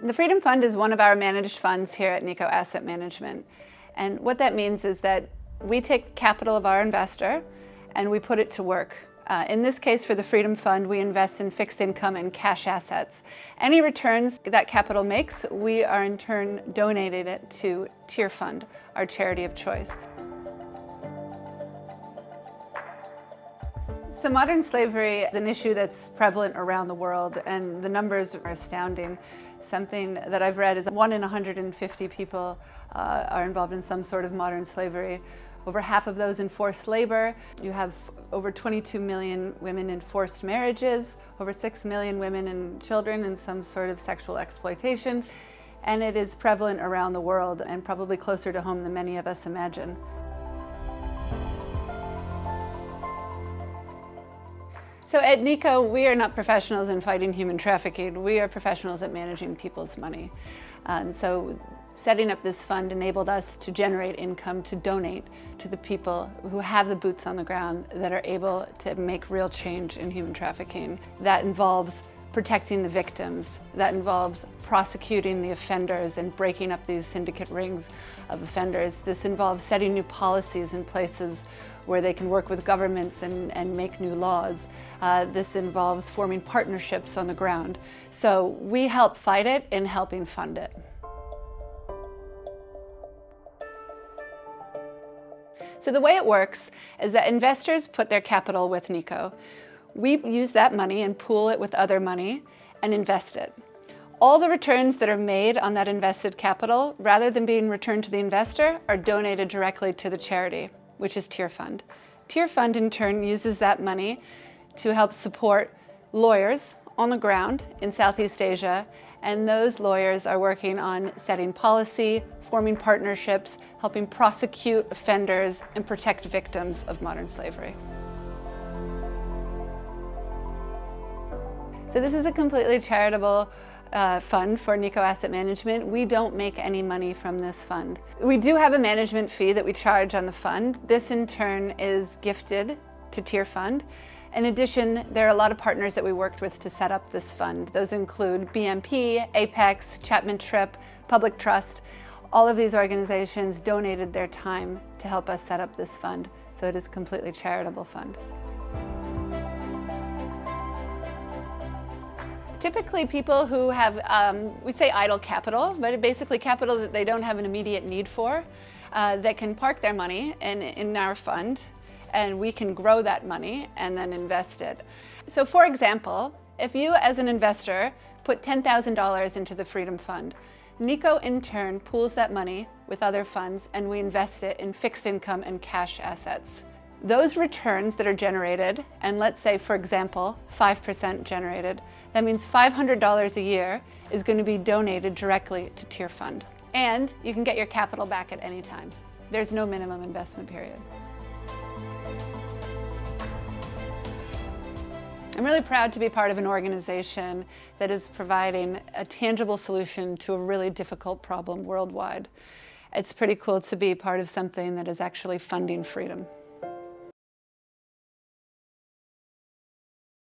The Freedom Fund is one of our managed funds here at Nikko Asset Management. And what that means is that we take capital of our investor and we put it to work. In this case, for the Freedom Fund, we invest in fixed income and cash assets. Any returns that capital makes, we are in turn donating it to Tear Fund, our charity of choice. So modern slavery is an issue that's prevalent around the world, and the numbers are astounding. Something that I've read is 1 in 150 people are involved in some sort of modern slavery. Over half of those in forced labor. You have over 22 million women in forced marriages, over 6 million women and children in some sort of sexual exploitation. And it is prevalent around the world and probably closer to home than many of us imagine. So at Nikko, we are not professionals in fighting human trafficking. We are professionals at managing people's money. So setting up this fund enabled us to generate income to donate to the people who have the boots on the ground that are able to make real change in human trafficking. That involves protecting the victims. That involves prosecuting the offenders and breaking up these syndicate rings of offenders. This involves setting new policies in places where they can work with governments and make new laws. This involves forming partnerships on the ground. So we help fight it in helping fund it. So the way it works is that investors put their capital with Nikko. We use that money and pool it with other money and invest it. All the returns that are made on that invested capital, rather than being returned to the investor, are donated directly to the charity, which is Tear Fund. Tear Fund in turn uses that money to help support lawyers on the ground in Southeast Asia, and those lawyers are working on setting policy, forming partnerships, helping prosecute offenders, and protect victims of modern slavery. So this is a completely charitable fund for Nikko Asset Management. We don't make any money from this fund. We do have a management fee that we charge on the fund. This in turn is gifted to Tear Fund. In addition, there are a lot of partners that we worked with to set up this fund. Those include BNP, Apex, Chapman Tripp, Public Trust. All of these organizations donated their time to help us set up this fund, so it is a completely charitable fund. Typically people who have, we say idle capital, but basically capital that they don't have an immediate need for, that can park their money in our fund, and we can grow that money and then invest it. So for example, if you as an investor put $10,000 into the Freedom Fund, Nikko in turn pools that money with other funds and we invest it in fixed income and cash assets. Those returns that are generated, and let's say for example 5% generated, that means $500 a year is going to be donated directly to Tear Fund. And you can get your capital back at any time. There's no minimum investment period. I'm really proud to be part of an organization that is providing a tangible solution to a really difficult problem worldwide. It's pretty cool to be part of something that is actually funding freedom.